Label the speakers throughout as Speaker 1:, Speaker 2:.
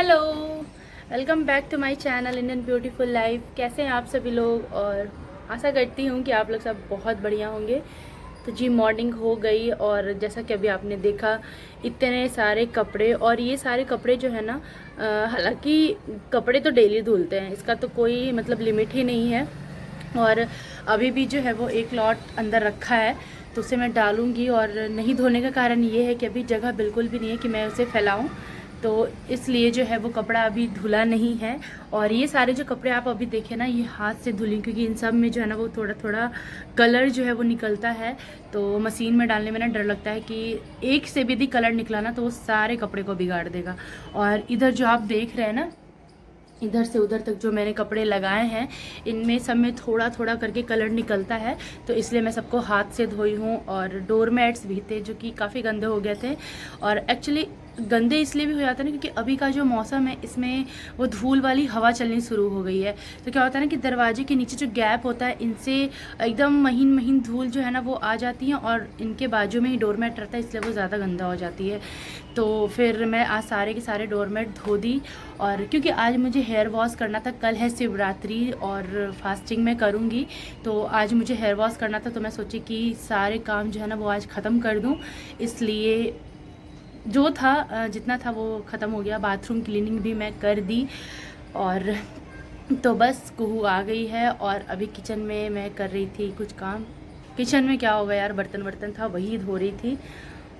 Speaker 1: Hello, welcome back to my channel Indian beautiful life. कैसे हैं आप सभी लोग? और आशा करती हूँ कि आप लोग सब बहुत बढ़िया होंगे। तो जी मॉर्निंग हो गई और जैसा कि अभी आपने देखा इतने सारे कपड़े, और ये सारे कपड़े जो है ना, हालांकि कपड़े तो डेली धुलते हैं, इसका तो कोई मतलब लिमिट ही नहीं है। और अभी भी जो है वो एक लॉट अंदर रखा है, तो उसे मैं डालूंगी। और नहीं धोने का कारण ये है कि अभी जगह बिल्कुल भी नहीं है कि मैं उसे फैलाऊं, तो इसलिए जो है वो कपड़ा अभी धुला नहीं है। और ये सारे जो कपड़े आप अभी देखे ना, ये हाथ से धुली, क्योंकि इन सब में जो है ना वो थोड़ा थोड़ा कलर जो है वो निकलता है। तो मशीन में डालने में ना डर लगता है कि एक से भी यदि कलर निकला ना तो वो सारे कपड़े को बिगाड़ देगा। और इधर जो आप देख रहे हैं ना, इधर से उधर तक जो मैंने कपड़े लगाए हैं, इनमें सब में थोड़ा थोड़ा करके कलर निकलता है, तो इसलिए मैं सबको हाथ से धोई हूँ। और डोरमैट्स भी थे जो कि काफ़ी गंदे हो गए थे। और एक्चुअली गंदे इसलिए भी हो जाते हैं ना, क्योंकि अभी का जो मौसम है इसमें वो धूल वाली हवा चलनी शुरू हो गई है। तो क्या होता है ना कि दरवाजे के नीचे जो गैप होता है, इनसे एकदम महीन महीन धूल जो है ना वो आ जाती है, और इनके बाजू में ही डोरमैट रहता है, इसलिए वो ज़्यादा गंदा हो जाती है। तो फिर मैं आज सारे के सारे डोरमैट धो दी। और क्योंकि आज मुझे हेयर वॉश करना था, कल है शिवरात्रि और फास्टिंग में करूँगी, तो आज मुझे हेयर वॉश करना था, तो मैं सोची कि सारे काम जो है ना वो आज ख़त्म कर दूँ। इसलिए जो था जितना था वो ख़त्म हो गया। बाथरूम क्लीनिंग भी मैं कर दी। और तो बस कुहू आ गई है और अभी किचन में मैं कर रही थी कुछ काम। किचन में क्या होगा यार, बर्तन वर्तन था वही धो रही थी।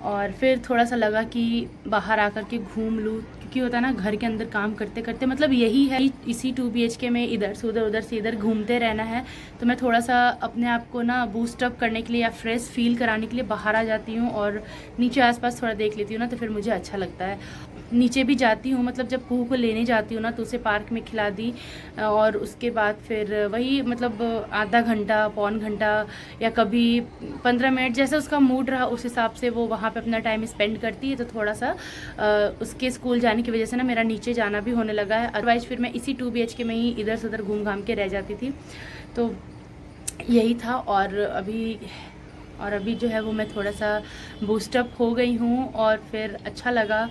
Speaker 1: और फिर थोड़ा सा लगा कि बाहर आकर के घूम लूँ, क्योंकि होता है ना घर के अंदर काम करते करते, मतलब यही है इसी 2 BHK में इधर से उधर उधर से इधर घूमते रहना है। तो मैं थोड़ा सा अपने आप को ना बूस्ट अप करने के लिए या फ्रेश फील कराने के लिए बाहर आ जाती हूँ और नीचे आसपास थोड़ा देख लेती हूँ ना, तो फिर मुझे अच्छा लगता है। नीचे भी जाती हूँ, मतलब जब कुहू को लेने जाती हूँ ना, तो उसे पार्क में खिला दी। और उसके बाद फिर वही मतलब आधा घंटा पौन घंटा या कभी 15 मिनट, जैसे उसका मूड रहा उस हिसाब से वो वहाँ पे अपना टाइम स्पेंड करती है। तो थोड़ा सा उसके स्कूल जाने की वजह से ना मेरा नीचे जाना भी होने लगा है, अदरवाइज़ फिर मैं इसी 2 BHK में ही इधर से उधर घूम घाम के रह जाती थी। तो यही था। और अभी जो है वो मैं थोड़ा सा बूस्टअप हो गई हूँ और फिर अच्छा लगा।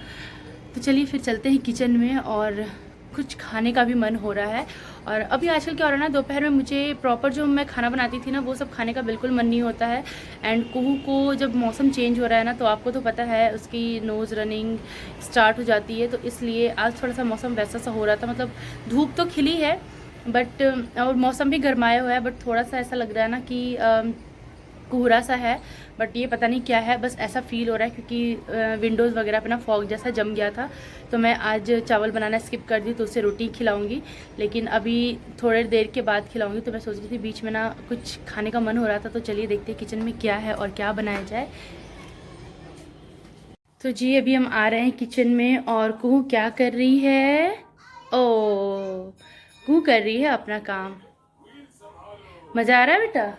Speaker 1: तो चलिए फिर चलते हैं किचन में, और कुछ खाने का भी मन हो रहा है। और अभी आजकल क्या हो रहा है ना, दोपहर में मुझे प्रॉपर जो मैं खाना बनाती थी ना वो सब खाने का बिल्कुल मन नहीं होता है। एंड कुहू को जब मौसम चेंज हो रहा है ना, तो आपको तो पता है उसकी नोज़ रनिंग स्टार्ट हो जाती है, तो इसलिए आज थोड़ा सा मौसम वैसा सा हो रहा था। मतलब धूप तो खिली है बट, और मौसम भी गर्माया हुआ है, बट थोड़ा सा ऐसा लग रहा है ना कि कोहरा सा है। बट ये पता नहीं क्या है, बस ऐसा फील हो रहा है, क्योंकि विंडोज़ वगैरह पे ना फॉग जैसा जम गया था। तो मैं आज चावल बनाना स्किप कर दी, तो उससे रोटी खिलाऊंगी, लेकिन अभी थोड़ी देर के बाद खिलाऊंगी। तो मैं सोच रही थी बीच में ना कुछ खाने का मन हो रहा था, तो चलिए देखते हैं किचन में क्या है और क्या बनाया जाए। तो जी अभी हम आ रहे हैं किचन में, और कुहू क्या कर रही है? ओ, कुहू कर रही है अपना काम। मज़ा आ रहा है बेटा?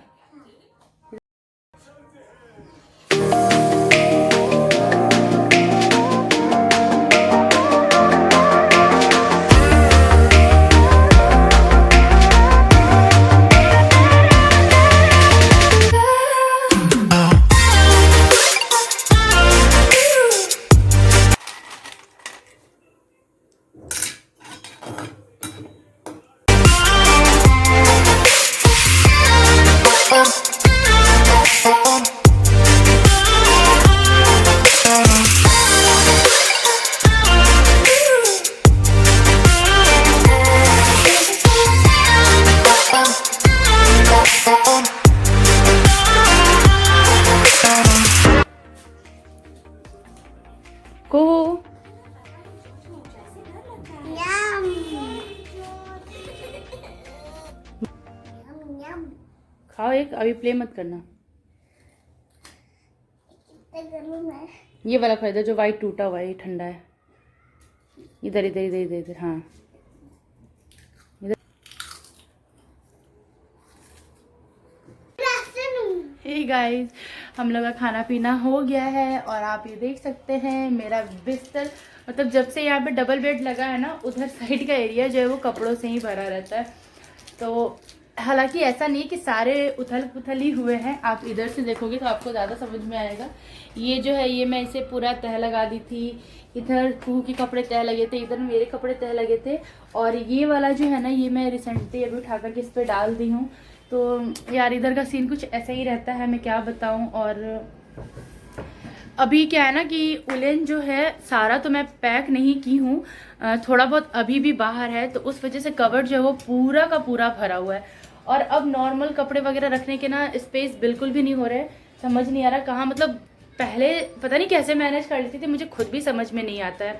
Speaker 1: कुहू खाओ एक, अभी प्ले मत करना। ये वाला खरीदो जो वाइट टूटा हुआ है, ये ठंडा है। इधर इधर इधर इधर इधर, हाँ इधर। हे गाइस, हम लोग का खाना पीना हो गया है, और आप ये देख सकते हैं मेरा बिस्तर, मतलब जब से यहाँ पे डबल बेड लगा है ना, उधर साइड का एरिया जो है वो कपड़ों से ही भरा रहता है। तो हालांकि ऐसा नहीं कि सारे उथल पुथल ही हुए हैं, आप इधर से देखोगे तो आपको ज़्यादा समझ में आएगा। ये जो है ये मैं इसे पूरा तह लगा दी थी, इधर कुहू के कपड़े तह लगे थे, इधर मेरे कपड़े तह लगे थे, और ये वाला जो है ना ये मैं रिसेंटली अभी उठा करके इस पर डाल दी हूँ। तो यार इधर का सीन कुछ ऐसा ही रहता है, मैं क्या बताऊँ। और अभी क्या है ना कि उलेन जो है सारा तो मैं पैक नहीं की हूँ, थोड़ा बहुत अभी भी बाहर है, तो उस वजह से कवर जो है वो पूरा का पूरा भरा हुआ है। और अब नॉर्मल कपड़े वगैरह रखने के ना स्पेस बिल्कुल भी नहीं हो रहे, समझ नहीं आ रहा कहाँ, मतलब पहले पता नहीं कैसे मैनेज कर लेती थी, मुझे खुद भी समझ में नहीं आता है।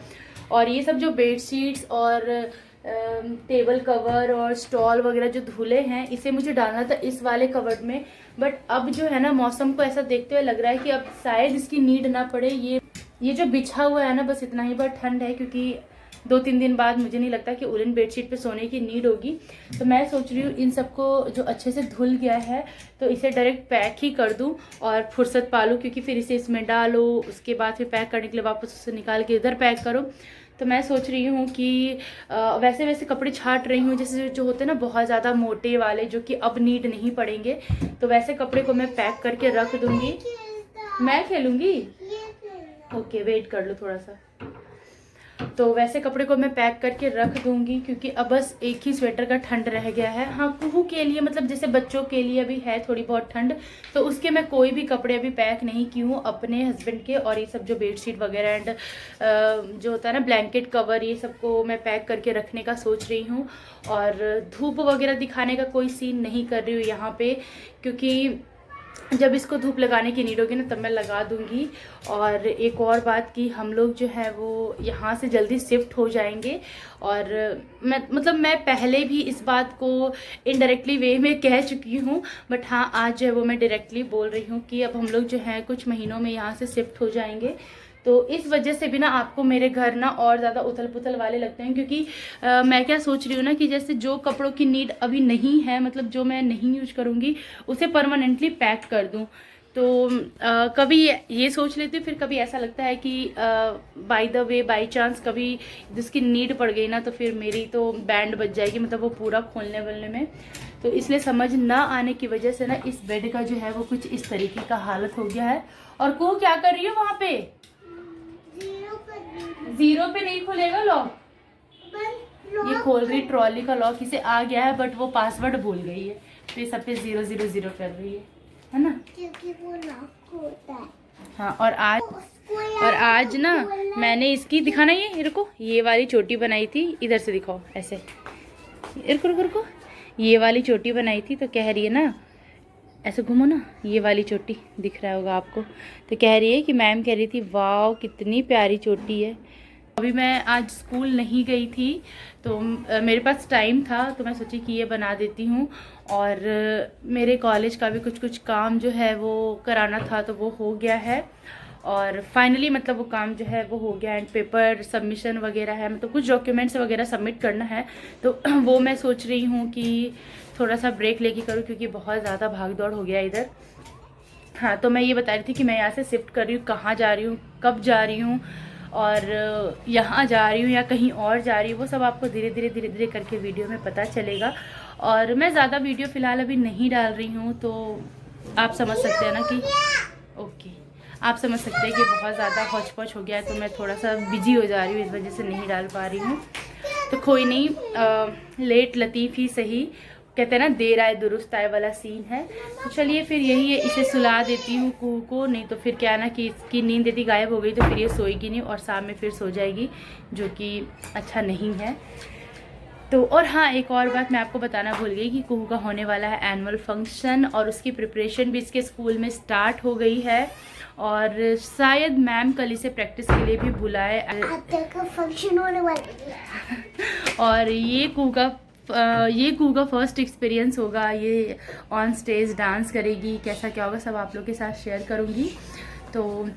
Speaker 1: और ये सब जो बेडशीट्स और टेबल कवर और स्टॉल वगैरह जो धुले हैं इसे मुझे डालना था इस वाले कवर्ड में, बट अब जो है ना मौसम को ऐसा देखते हुए लग रहा है कि अब शायद इसकी नीड ना पड़े। ये जो बिछा हुआ है ना बस इतना ही, बट ठंड है क्योंकि 2-3 दिन बाद मुझे नहीं लगता कि उलन बेडशीट पे सोने की नीड होगी। तो मैं सोच रही हूँ इन सबको जो अच्छे से धुल गया है तो इसे डायरेक्ट पैक ही कर दूँ और फुर्सत पालूँ, क्योंकि फिर इसे इसमें डालो, उसके बाद फिर पैक करने के लिए वापस उसे निकाल के इधर पैक करो। तो मैं सोच रही हूँ कि वैसे वैसे कपड़े छांट रही हूँ, जैसे जो होते हैं ना बहुत ज़्यादा मोटे वाले जो कि अब नीड नहीं पड़ेंगे, तो वैसे कपड़े को मैं पैक करके रख दूँगी। मैं खेलूँगी, ओके वेट कर लो थोड़ा सा। तो वैसे कपड़े को मैं पैक करके रख दूंगी क्योंकि अब बस एक ही स्वेटर का ठंड रह गया है। हाँ कुहू के लिए, मतलब जैसे बच्चों के लिए भी है थोड़ी बहुत ठंड, तो उसके मैं कोई भी कपड़े अभी पैक नहीं की हूँ। अपने हस्बैंड के और ये सब जो बेडशीट वगैरह एंड जो होता है ना ब्लैंकेट कवर, ये सब को मैं पैक करके रखने का सोच रही हूँ। और धूप वगैरह दिखाने का कोई सीन नहीं कर रही हूँ यहाँ पे, क्योंकि जब इसको धूप लगाने की नीड होगी ना तब मैं लगा दूंगी। और एक और बात कि हम लोग जो है वो यहाँ से जल्दी शिफ्ट हो जाएंगे, और मैं पहले भी इस बात को इनडायरेक्टली वे में कह चुकी हूँ, बट हाँ आज जो है वो मैं डायरेक्टली बोल रही हूँ कि अब हम लोग जो है कुछ महीनों में यहाँ से शिफ्ट हो जाएंगे। तो इस वजह से भी ना आपको मेरे घर ना और ज़्यादा उथल पुथल वाले लगते हैं, क्योंकि मैं क्या सोच रही हूँ ना कि जैसे जो कपड़ों की नीड अभी नहीं है, मतलब जो मैं नहीं यूज करूँगी उसे परमानेंटली पैक कर दूँ। तो कभी ये सोच लेती हूँ, फिर कभी ऐसा लगता है कि by the way by chance कभी जिसकी नीड पड़ गई ना तो फिर मेरी तो बैंड बज जाएगी, मतलब वो पूरा खोलने वोलने में। तो इसलिए समझ ना आने की वजह से ना इस बेड का जो है वो कुछ इस तरीके का हालत हो गया है। और को क्या कर रही हो वहाँ पे? जीरो पे नहीं खुलेगा लॉक, ये खोल रही ट्रॉली का लॉक, इसे आ गया है बट वो पासवर्ड भूल गई है, तो ये सब पे 000 कर रही है ना,
Speaker 2: क्योंकि वो लॉक होता है।
Speaker 1: हाँ और आज ना मैंने इसकी दिखाना, ये रुको, ये वाली चोटी बनाई थी, इधर से दिखाओ ऐसे, रुको रुको रुको, ये वाली चोटी बनाई थी, तो कह रही है ना ऐसे घूमो ना, ये वाली चोटी दिख रहा होगा आपको, तो कह रही है कि मैम कह रही थी वाह कितनी प्यारी चोटी है। अभी मैं आज स्कूल नहीं गई थी तो मेरे पास टाइम था, तो मैं सोची कि ये बना देती हूँ। और मेरे कॉलेज का भी कुछ काम जो है वो कराना था तो वो हो गया है, और फाइनली मतलब वो काम जो है वो हो गया, एंड पेपर सबमिशन वगैरह है, मतलब कुछ डॉक्यूमेंट्स वगैरह सबमिट करना है, तो वो मैं सोच रही हूँ कि थोड़ा सा ब्रेक लेके करूँ क्योंकि बहुत ज़्यादा भाग दौड़ हो गया इधर। हाँ तो मैं ये बता रही थी कि मैं यहाँ से शिफ्ट कर रही हूँ, कहाँ जा रही हूँ, कब जा रही हूँ, और यहाँ जा रही हूँ या कहीं और जा रही हूँ, वो सब आपको धीरे धीरे करके वीडियो में पता चलेगा। और मैं ज़्यादा वीडियो फ़िलहाल अभी नहीं डाल रही हूँ, तो आप समझ सकते हैं ना कि ओके, आप समझ सकते हैं कि बहुत ज़्यादा हौच पौच हो गया है, तो मैं थोड़ा सा बिजी हो जा रही हूँ, इस वजह से नहीं डाल पा रही हूँ। तो कोई नहीं, लेट लतीफ़ ही सही, कहते हैं ना देर आए दुरुस्त आए वाला सीन है। तो चलिए फिर यही है, इसे सुला देती हूँ कुहू को, नहीं तो फिर क्या है ना कि इसकी नींद यदि गायब हो गई तो फिर ये सोएगी नहीं और शाम में फिर सो जाएगी, जो कि अच्छा नहीं है। तो और हाँ एक और बात मैं आपको बताना भूल गई कि कुहू का होने वाला है एनुअल फंक्शन, और उसकी प्रिपरेशन भी इसके स्कूल में स्टार्ट हो गई है, और शायद मैम कल इसे प्रैक्टिस के लिए भी बुलाए।
Speaker 2: फंक्शन होने वाला है
Speaker 1: और ये कुहू का फर्स्ट एक्सपीरियंस होगा, ये ऑन स्टेज डांस करेगी, कैसा क्या होगा सब आप लोग के साथ शेयर करूँगी। तो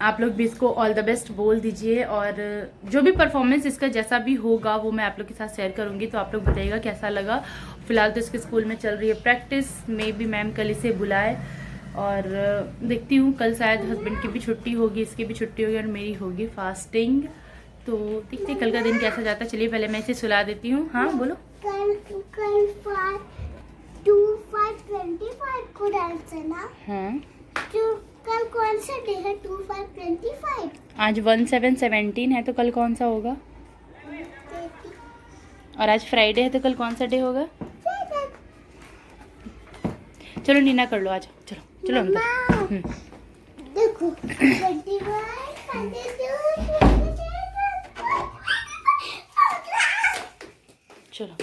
Speaker 1: आप लोग भी इसको ऑल द बेस्ट बोल दीजिए, और जो भी परफॉर्मेंस इसका जैसा भी होगा वो मैं आप लोग के साथ शेयर करूँगी, तो आप लोग बताइएगा कैसा लगा। फिलहाल तो इसके स्कूल में चल रही है प्रैक्टिस, मे बी मैम कल इसे बुलाए, और देखती हूँ कल शायद हस्बैंड की भी छुट्टी होगी, इसकी भी छुट्टी होगी और मेरी होगी फास्टिंग, तो देखते कल का दिन कैसा जाता है। चलिए पहले मैं इसे सुला देती हूँ। हाँ बोलो।
Speaker 2: कल कल 5 को डांस है ना।
Speaker 1: हाँ,
Speaker 2: तो कल कौन सा डे है? 25
Speaker 1: आज 17/17 है तो कल कौन सा होगा? और आज फ्राइडे है तो कल कौन सा डे होगा? चलो नीना कर लो, आज चलो चलो अंदर।
Speaker 2: देखो 21
Speaker 1: चलो।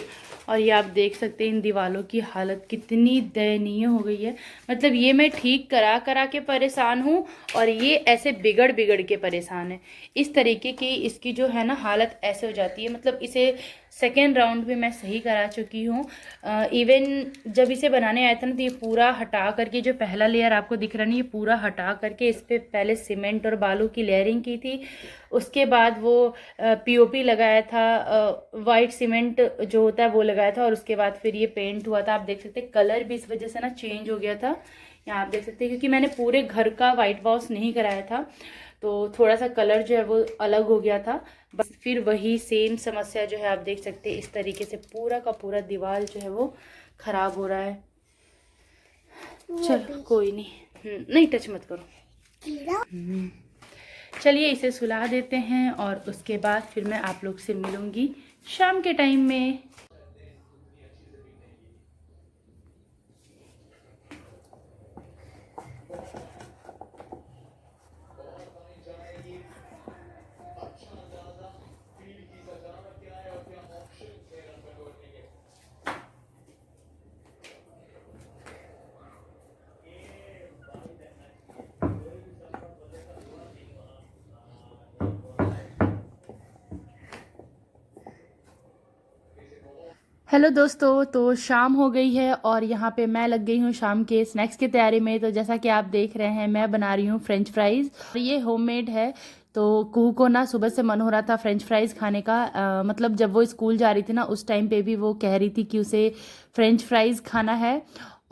Speaker 1: और ये आप देख सकते हैं इन दीवालों की हालत कितनी दयनीय हो गई है। मतलब ये मैं ठीक करा करा के परेशान हूँ और ये ऐसे बिगड़ बिगड़ के परेशान है। इस तरीके की इसकी जो है ना हालत ऐसे हो जाती है। मतलब इसे सेकेंड राउंड भी मैं सही करा चुकी हूँ। इवन जब इसे बनाने आया था ना तो ये पूरा हटा करके, जो पहला लेयर आपको दिख रहा है ना, ये पूरा हटा करके इस पर पहले सीमेंट और बालू की लेयरिंग की थी। उसके बाद वो पीओपी लगाया था, वाइट सीमेंट जो होता है वो लगाया था, और उसके बाद फिर ये पेंट हुआ था। आप देख सकते हैं कलर भी इस वजह से ना चेंज हो गया था। यहाँ आप देख सकते हैं क्योंकि मैंने पूरे घर का वाइट वॉश नहीं कराया था तो थोड़ा सा कलर जो है वो अलग हो गया था। बस फिर वही सेम समस्या जो है आप देख सकते हैं, इस तरीके से पूरा का पूरा दीवार जो है वो खराब हो रहा है। चलो कोई नहीं, नहीं टच मत करो। चलिए इसे सुला देते हैं और उसके बाद फिर मैं आप लोग से मिलूंगी शाम के टाइम में। हेलो दोस्तों, तो शाम हो गई है और यहाँ पे मैं लग गई हूँ शाम के स्नैक्स की तैयारी में। तो जैसा कि आप देख रहे हैं मैं बना रही हूँ फ्रेंच फ्राइज़। ये होममेड है। तो कुहू को ना सुबह से मन हो रहा था फ्रेंच फ्राइज़ खाने का। मतलब जब वो स्कूल जा रही थी ना उस टाइम पे भी वो कह रही थी कि उसे फ्रेंच फ्राइज़ खाना है।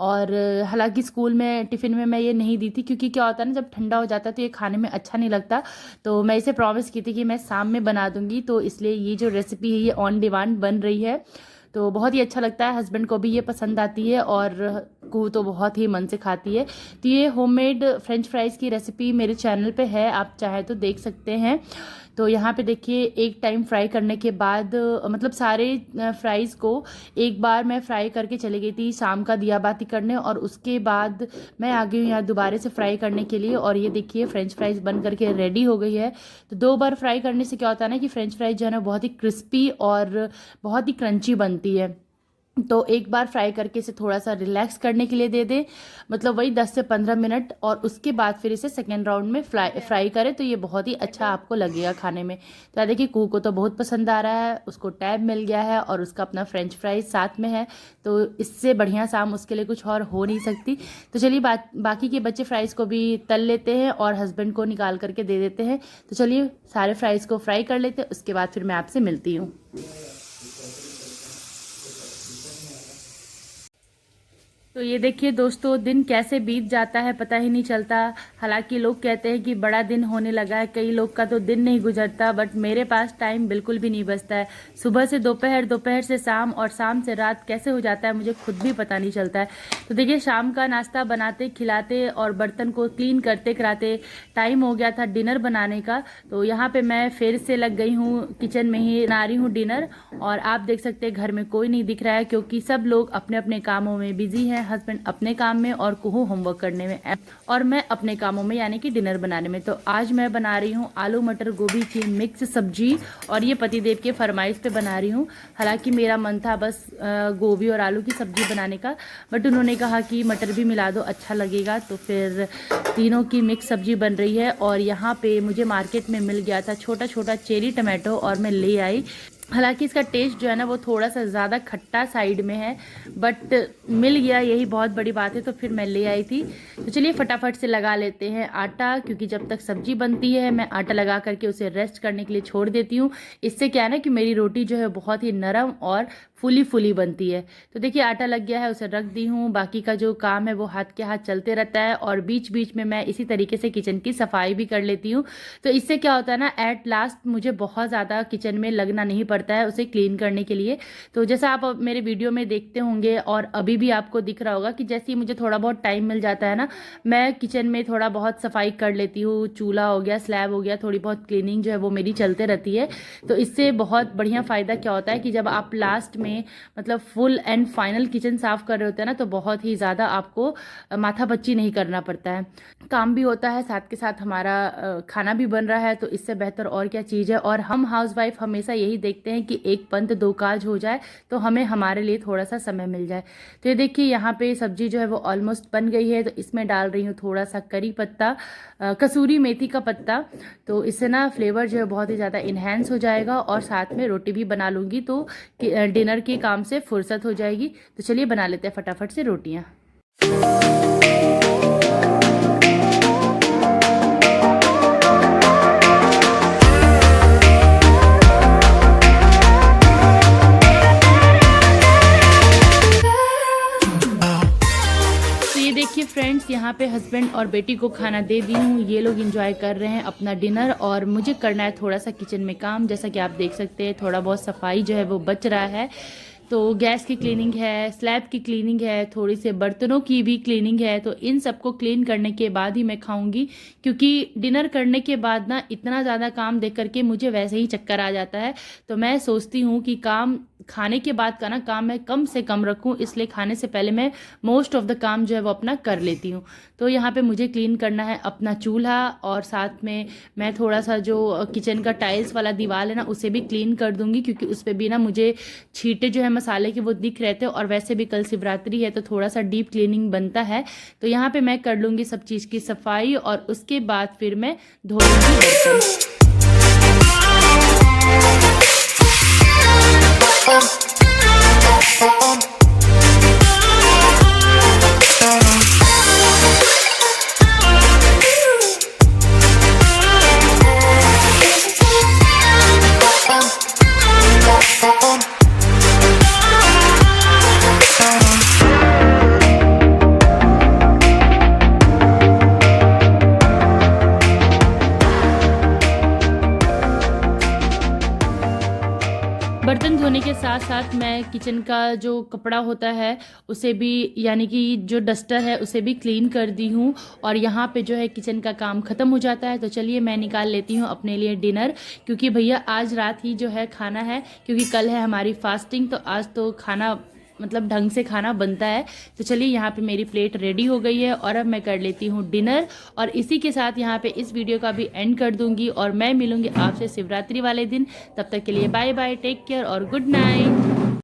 Speaker 1: और हालांकि स्कूल में टिफ़िन में मैं ये नहीं दी थी क्योंकि क्या होता है ना, जब ठंडा हो जाता है तो ये खाने में अच्छा नहीं लगता। तो मैं इसे प्रॉमिस की थी कि मैं शाम में बना दूंगी, तो इसलिए ये जो रेसिपी है ये ऑन डिमांड बन रही है। तो बहुत ही अच्छा लगता है, हस्बैंड को भी ये पसंद आती है और कुहू तो बहुत ही मन से खाती है। तो ये होममेड फ्रेंच फ्राइज़ की रेसिपी मेरे चैनल पे है, आप चाहे तो देख सकते हैं। तो यहाँ पे देखिए एक टाइम फ्राई करने के बाद मतलब सारे फ्राइज़ को एक बार मैं फ्राई करके चली गई थी शाम का दिया बाती करने, और उसके बाद मैं आ गई हूँ यहाँ दोबारा से फ्राई करने के लिए। और ये देखिए फ्रेंच फ्राइज़ बन करके रेडी हो गई है। तो 2 बार फ्राई करने से क्या होता है ना कि फ्रेंच फ्राइज़ जो है ना बहुत ही क्रिस्पी और बहुत ही क्रंची बनती है। तो एक बार फ्राई करके इसे थोड़ा सा रिलैक्स करने के लिए दे दें, मतलब वही 10 से 15 मिनट, और उसके बाद फिर इसे सेकेंड राउंड में फ्राई करें तो ये बहुत ही अच्छा आपको लगेगा खाने में। तो देखिए कुहू को तो बहुत पसंद आ रहा है, उसको टैब मिल गया है और उसका अपना फ्रेंच फ्राइज साथ में है। तो इससे बढ़िया शाम उसके लिए कुछ और हो नहीं सकती। तो चलिए बाकी के बच्चे फ्राइज़ को भी तल लेते हैं और हस्बैंड को निकाल करके दे देते हैं। तो चलिए सारे फ्राइज़ को फ्राई कर लेते हैं, उसके बाद फिर मैं आपसे मिलती हूँ। तो ये देखिए दोस्तों दिन कैसे बीत जाता है पता ही नहीं चलता। हालांकि लोग कहते हैं कि बड़ा दिन होने लगा है, कई लोग का तो दिन नहीं गुजरता, बट मेरे पास टाइम बिल्कुल भी नहीं बचता है। सुबह से दोपहर, दोपहर से शाम और शाम से रात कैसे हो जाता है मुझे खुद भी पता नहीं चलता है। तो देखिए शाम का नाश्ता बनाते खिलाते और बर्तन को क्लीन करते कराते टाइम हो गया था डिनर बनाने का। तो यहाँ पर मैं फिर से लग गई हूँ किचन में ही बना रही हूँ डिनर। और आप देख सकते हैं घर में कोई नहीं दिख रहा है क्योंकि सब लोग अपने अपने कामों में बिजी हैं। हस्बैंड अपने काम में और कुहू होमवर्क करने में और मैं अपने कामों में यानी कि डिनर बनाने में। तो आज मैं बना रही हूँ आलू मटर गोभी की मिक्स सब्जी, और ये पतिदेव के फरमाइश पे बना रही हूँ। हालांकि मेरा मन था बस गोभी और आलू की सब्जी बनाने का, बट उन्होंने कहा कि मटर भी मिला दो अच्छा लगेगा, तो फिर तीनों की मिक्स सब्जी बन रही है। और यहाँ पे मुझे मार्केट में मिल गया था छोटा छोटा चेरी टमाटो और मैं ले आई। हालांकि इसका टेस्ट जो है ना वो थोड़ा सा ज़्यादा खट्टा साइड में है, बट मिल गया यही बहुत बड़ी बात है, तो फिर मैं ले आई थी। तो चलिए फटाफट से लगा लेते हैं आटा, क्योंकि जब तक सब्जी बनती है मैं आटा लगा करके उसे रेस्ट करने के लिए छोड़ देती हूँ। इससे क्या है ना कि मेरी रोटी जो है बहुत ही नरम और फुली बनती है। तो देखिए आटा लग गया है, उसे रख दी हूँ। बाकी का जो काम है वो हाथ के हाथ चलते रहता है और बीच बीच में मैं इसी तरीके से किचन की सफाई भी कर लेती हूँ। तो इससे क्या होता है ना, एट लास्ट मुझे बहुत ज़्यादा किचन में लगना नहीं पड़ता है उसे क्लीन करने के लिए। तो जैसा आप मेरे वीडियो में देखते होंगे और अभी भी आपको दिख रहा होगा कि जैसे ही मुझे थोड़ा बहुत टाइम मिल जाता है ना, मैं किचन में थोड़ा बहुत सफाई कर लेती हूँ। चूल्हा हो गया, स्लैब हो गया, थोड़ी बहुत क्लीनिंग जो है वो मेरी चलते रहती है। तो इससे बहुत बढ़िया फ़ायदा क्या होता है कि जब आप लास्ट में मतलब फुल एंड फाइनल किचन साफ़ कर रहे होते हैं ना, तो बहुत ही ज़्यादा आपको माथापच्ची नहीं करना पड़ता है। काम भी होता है, साथ के साथ हमारा खाना भी बन रहा है। तो इससे बेहतर और क्या चीज़ है। और हम हाउसवाइफ हमेशा यही देखते हैं कि एक पंथ दो काज हो जाए, तो हमें हमारे लिए थोड़ा सा समय मिल जाए। तो ये देखिए यहाँ पे सब्जी जो है वो ऑलमोस्ट बन गई है। तो इसमें डाल रही हूँ थोड़ा सा करी पत्ता, कसूरी मेथी का पत्ता। तो इससे ना फ्लेवर जो है बहुत ही ज़्यादा इन्हेंस हो जाएगा और साथ में रोटी भी बना लूँगी, तो डिनर के काम से फुर्सत हो जाएगी। तो चलिए बना लेते हैं फटाफट से रोटियाँ। देखिए फ्रेंड्स, यहाँ पे हस्बैंड और बेटी को खाना दे दी हूँ। ये लोग एंजॉय कर रहे हैं अपना डिनर और मुझे करना है थोड़ा सा किचन में काम। जैसा कि आप देख सकते हैं थोड़ा बहुत सफाई जो है वो बच रहा है। तो गैस की क्लीनिंग है, स्लैब की क्लीनिंग है, थोड़ी से बर्तनों की भी क्लीनिंग है। तो इन सबको क्लीन करने के बाद ही मैं खाऊंगी, क्योंकि डिनर करने के बाद ना इतना ज़्यादा काम देख करके मुझे वैसे ही चक्कर आ जाता है। तो मैं सोचती हूँ कि काम खाने के बाद का ना काम मैं कम से कम रखूं, इसलिए खाने से पहले मैं मोस्ट ऑफ द काम जो है वो अपना कर लेती हूँ। तो यहाँ पे मुझे क्लीन करना है अपना चूल्हा और साथ में मैं थोड़ा सा जो किचन का टाइल्स वाला दीवार है ना उसे भी क्लीन कर दूंगी, क्योंकि उस पर भी ना मुझे छींटे जो है मसाले के वो दिख रहे थे। और वैसे भी कल शिवरात्रि है तो थोड़ा सा डीप क्लीनिंग बनता है। तो यहाँ पे मैं कर लूँगी सब चीज़ की सफाई और उसके बाद फिर मैं धो लूँगी बर्तन। बर्तन धोने के साथ साथ मैं किचन का जो कपड़ा होता है उसे भी, यानी कि जो डस्टर है उसे भी क्लीन कर दी हूँ। और यहाँ पे जो है किचन का काम ख़त्म हो जाता है। तो चलिए मैं निकाल लेती हूँ अपने लिए डिनर, क्योंकि भैया आज रात ही जो है खाना है, क्योंकि कल है हमारी फास्टिंग। तो आज तो खाना मतलब ढंग से खाना बनता है। तो चलिए यहाँ पे मेरी प्लेट रेडी हो गई है और अब मैं कर लेती हूँ डिनर। और इसी के साथ यहाँ पे इस वीडियो का भी एंड कर दूंगी और मैं मिलूंगी आपसे शिवरात्रि वाले दिन। तब तक के लिए बाय बाय, टेक केयर और गुड नाइट।